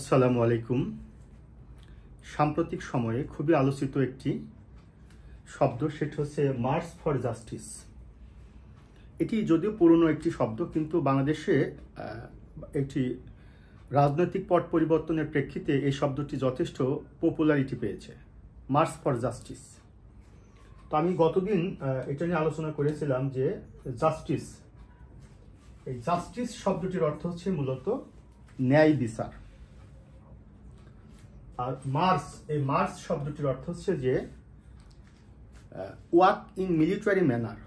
আসসালামু আলাইকুম। সাম্প্রতিক সময়ে খুবই আলোচিত একটি শব্দ, সেটা হচ্ছে মার্চ ফর জাস্টিস। এটি যদিও পুরনো একটি শব্দ, কিন্তু বাংলাদেশে একটি রাজনৈতিক পট পরিবর্তনের প্রেক্ষিতে এই শব্দটি যথেষ্ট পপুলারিটি পেয়েছে, মার্চ ফর জাস্টিস। তো আমি গতদিন এটা নিয়ে আলোচনা করেছিলাম যে জাস্টিস, এই জাস্টিস শব্দটির অর্থ হচ্ছে মূলত ন্যায় বিচার। আর এই মার্চ শব্দটির অর্থ হচ্ছে যে ওয়ার্ক ইন মিলিটারি ম্যানার,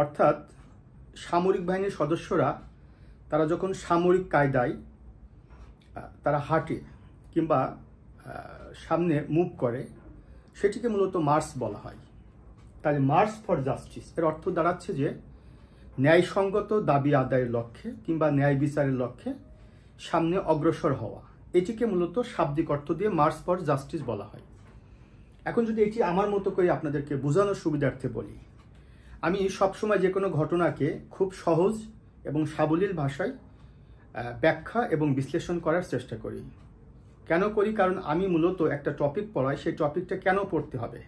অর্থাৎ সামরিক বাহিনীর সদস্যরা তারা যখন সামরিক কায়দায় তারা হাঁটে কিংবা সামনে মুভ করে, সেটিকে মূলত মার্চ বলা হয়। তাহলে মার্চ ফর জাস্টিস এর অর্থ দাঁড়াচ্ছে যে ন্যায়সঙ্গত দাবি আদায়ের লক্ষ্যে কিংবা ন্যায় বিচারের লক্ষ্যে সামনে অগ্রসর হওয়া। এটিকে মূলত শাব্দিক অর্থ দিয়ে মার্চ ফর জাস্টিস বলা হয়। এখন যদি এটি আমার মতো করে আপনাদেরকে বোঝানোর সুবিধার্থে বলি, আমি সবসময় যে কোনো ঘটনাকে খুব সহজ এবং সাবলীল ভাষায় ব্যাখ্যা এবং বিশ্লেষণ করার চেষ্টা করি। কেন করি? কারণ আমি মূলত একটা টপিক পড়াই, সেই টপিকটা কেন পড়তে হবে।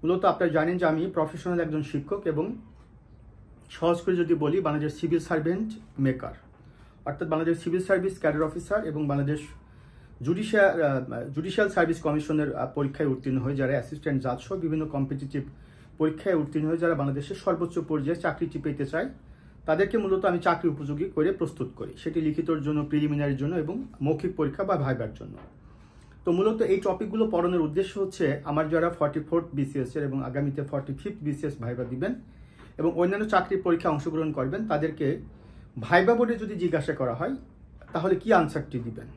মূলত আপনারা জানেন যে আমি প্রফেশনাল একজন শিক্ষক, এবং সহজ করে যদি বলি, বাংলাদেশ সিভিল সার্ভেন্ট মেকার, অর্থাৎ Bangladesh civil service cadre officer এবং বাংলাদেশ জুডিশিয়াল সার্ভিস কমিশনের পরীক্ষায় উত্তীর্ণ হয়ে যারা অ্যাসিস্ট্যান্ট জাজ সহ বিভিন্ন কম্পিটিটিভ পরীক্ষায় উত্তীর্ণ হয়ে যারা বাংলাদেশের সর্বোচ্চ পর্যায়ে চাকরিটি পেতে চায়, তাদেরকে মূলত আমি চাকরি উপযোগী করে প্রস্তুত করি, সেটি লিখিতর জন্য, প্রিলিমিনারির জন্য এবং মৌখিক পরীক্ষা বা ভাইবার জন্য। তো মূলত এই টপিকগুলো পড়ানোর উদ্দেশ্য হচ্ছে আমার যারা 44th BCS এর এবং আগামীতে 45th BCS ভাইবা দিবেন এবং অন্যান্য চাকরির পরীক্ষায় অংশগ্রহণ করবেন, তাদেরকে ভাইবা বোর্ডে যদি জিজ্ঞাসা করা হয় তাহলে কি আনসারটি দিবেন।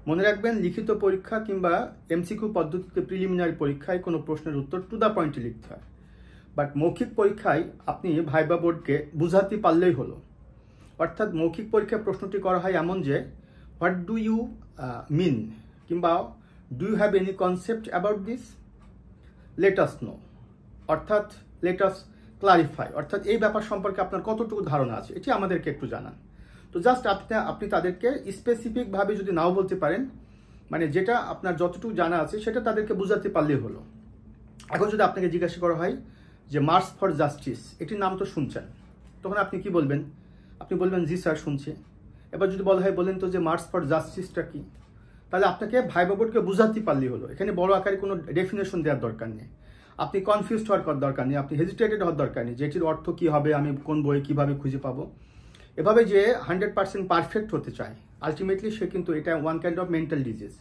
মনে রাখবেন, লিখিত পরীক্ষা কিংবা MCQ পদ্ধতিতে প্রিলিমিনারি পরীক্ষায় কোনো প্রশ্নের উত্তর টু দ্য পয়েন্টে লিখতে হয়, বাট মৌখিক পরীক্ষায় আপনি ভাইবা বোর্ডকে বুঝাতে পারলেই হলো। অর্থাৎ মৌখিক পরীক্ষায় প্রশ্নটি করা হয় এমন যে, হোয়াট ডু ইউ মিন, কিংবা do you have any concept about this, let us know, অর্থাৎ লেট আস ক্লারিফাই, অর্থাৎ এই ব্যাপার সম্পর্কে আপনার কতটুকু ধারণা আছে এটি আমাদেরকে একটু জানান। তো জাস্ট আপনি তাদেরকে স্পেসিফিকভাবে যদি নাও বলতে পারেন, মানে যেটা আপনার যতটুকু জানা আছে সেটা তাদেরকে বোঝাতে পারলেই হলো। এখন যদি আপনাকে জিজ্ঞাসা করা হয় যে মার্চ ফর জাস্টিস, এটির নাম তো শুনছেন, তখন আপনি কি বলবেন? আপনি বলবেন জি স্যার শুনছি। এবার যদি বলা হয় বলেন তো যে মার্চ ফর জাস্টিসটা কি, তাহলে আপনাকে ভাইবা বোর্ডকে বোঝাতে পারলেই হলো। এখানে বড় আকারে কোনো ডেফিনেশন দেওয়ার দরকার নেই, আপনি কনফিউজড হওয়ার দরকার নেই, আপনি হেজিটেটেড হওয়ার দরকার নেই যে এটির অর্থ কী হবে, আমি কোন বই কীভাবে খুঁজে পাবো। এভাবে যে 100% পারফেক্ট হতে চায়, আলটিমেটলি সে কিন্তু এটা one kind of mental disease.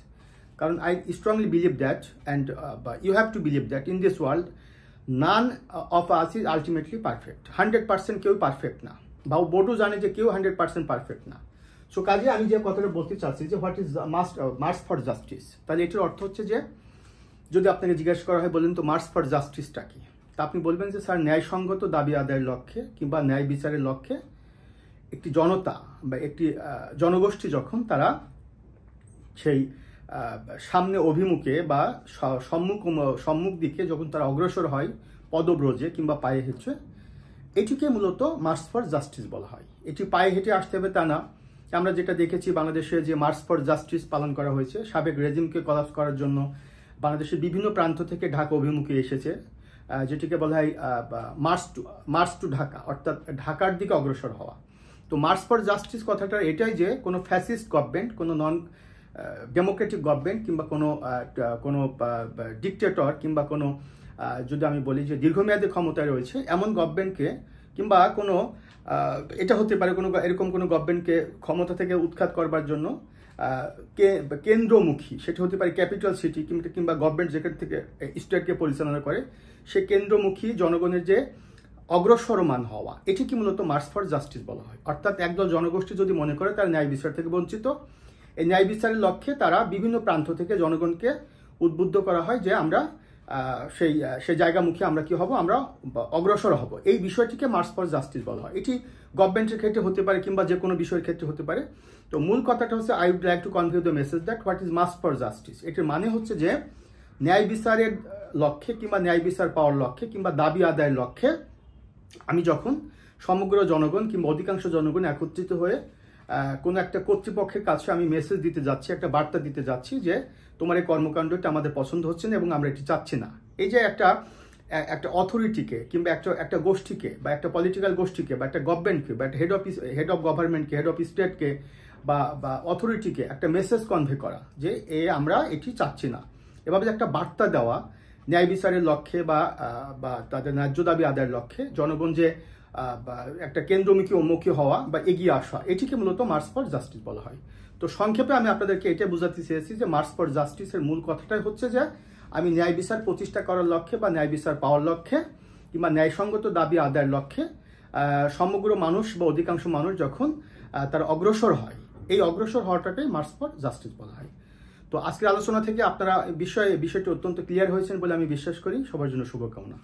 কারণ I strongly believe that, and you have to believe that in this world none of us is ultimately perfect. 100% কেউ পারফেক্ট না, বা বোর্ডও জানে যে কেউ 100% পারফেক্ট না। সো কাজে আমি যে কথাটা বলতে চাচ্ছি যে what is march for justice, তাহলে এটির অর্থ হচ্ছে যে যদি আপনাকে জিজ্ঞাসা করা হয় বলেন তো মার্চ ফর জাস্টিসটা কি, তা আপনি বলবেন যে স্যার ন্যায়সঙ্গত দাবি আদায়ের লক্ষ্যে কিংবা ন্যায় বিচারের লক্ষ্যে একটি জনতা বা একটি জনগোষ্ঠী যখন তারা সেই সামনে অভিমুখে বা সম্মুখ দিকে যখন তারা অগ্রসর হয় পদব্রজে কিংবা পায়ে হেঁটে, এটিকে মূলত মার্চ ফর জাস্টিস বলা হয়। এটি পায়ে হেঁটে আসতে হবে তা না। আমরা যেটা দেখেছি বাংলাদেশে যে মার্চ ফর জাস্টিস পালন করা হয়েছে, সাবেক রেজিমকে কলাপস করার জন্য বাংলাদেশের বিভিন্ন প্রান্ত থেকে ঢাকা অভিমুখে এসেছে, যেটিকে বলা হয় মার্চ টু ঢাকা, অর্থাৎ ঢাকার দিকে অগ্রসর হওয়া। তো মার্চ ফর জাস্টিস কথাটা এটাই যে কোনো ফ্যাসিস্ট গভর্নমেন্ট, কোনো নন ডেমোক্রেটিক গভর্নমেন্ট কিংবা কোনো ডিকটেটর কিংবা কোনো যদি আমি বলি যে দীর্ঘমেয়াদী ক্ষমতায় রয়েছে এমন গভর্নমেন্টকে, কিংবা কোনো এটা হতে পারে কোনো এরকম কোনো গভর্নমেন্টকে ক্ষমতা থেকে উৎখাত করবার জন্য কেন্দ্রমুখী, সেটা হতে পারে ক্যাপিটাল সিটি কিংবা গভর্নমেন্ট যেখান থেকে স্টেটকে পরিচালনা করে, সে কেন্দ্রমুখী জনগণের যে অগ্রসরমান হওয়া, এটি কি মূলত মার্চ ফর জাস্টিস বলা হয়। অর্থাৎ একদল জনগোষ্ঠী যদি মনে করে তারা ন্যায় বিচার থেকে বঞ্চিত, এই ন্যায় বিচারের লক্ষ্যে তারা বিভিন্ন প্রান্ত থেকে জনগণকে উদ্বুদ্ধ করা হয় যে আমরা সেই জায়গামুখী আমরা কি হব, আমরা অগ্রসর হব। এই বিষয়টিকে মার্চ ফর জাস্টিস বলা হয়। এটি গভর্নমেন্টের ক্ষেত্রে হতে পারে কিংবা যে কোনো বিষয়ের ক্ষেত্রে হতে পারে। তো মূল কথাটা হচ্ছে I would like to convey the message that what is march for justice. এটির মানে হচ্ছে যে ন্যায় বিচারের লক্ষ্যে কিংবা ন্যায় বিচার পাওয়ার লক্ষ্যে কিংবা দাবি আদায়ের লক্ষ্যে আমি যখন সমগ্র জনগণ কিংবা অধিকাংশ জনগণ একত্রিত হয়ে কোনো একটা কর্তৃপক্ষের কাছে আমি মেসেজ দিতে যাচ্ছি, একটা বার্তা দিতে যাচ্ছি যে তোমার এই কর্মকাণ্ডটা আমাদের পছন্দ হচ্ছে না এবং আমরা এটি চাচ্ছি না। এই যে একটা অথরিটিকে কিংবা একটা গোষ্ঠীকে বা একটা পলিটিক্যাল গোষ্ঠীকে বা একটা গভর্নমেন্টকে বা একটা হেড অফ গভর্নমেন্টকে, হেড অফ স্টেটকে বা অথরিটিকে একটা মেসেজ কনভে করা যে আমরা এটি চাচ্ছি না, এভাবে একটা বার্তা দেওয়া ন্যায় বিচারের লক্ষ্যে বা তাদের ন্যায্য দাবি আদায়ের লক্ষ্যে জনগণ যে একটা কেন্দ্রমুখী হওয়া বা এগিয়ে আসা, এটিকে মূলত মার্চ ফর জাস্টিস বলা হয়। তো সংক্ষেপে আমি আপনাদেরকে এটা বোঝাতে চেয়েছি যে মার্চ ফর জাস্টিসের মূল কথাটাই হচ্ছে যে আমি ন্যায় বিচার প্রতিষ্ঠা করার লক্ষ্যে বা ন্যায় বিচার পাওয়ার লক্ষ্যে কিংবা ন্যায়সঙ্গত দাবি আদায়ের লক্ষ্যে সমগ্র মানুষ বা অধিকাংশ মানুষ যখন তার অগ্রসর হয়, এই অগ্রসর হওয়াটাকেই মার্চ ফর জাস্টিস বলা হয়। তো আজকের আলোচনা থেকে আপনারা বিষয়টি অত্যন্ত ক্লিয়ার হয়েছেন বলে আমি বিশ্বাস করি। সবার জন্য শুভকামনা।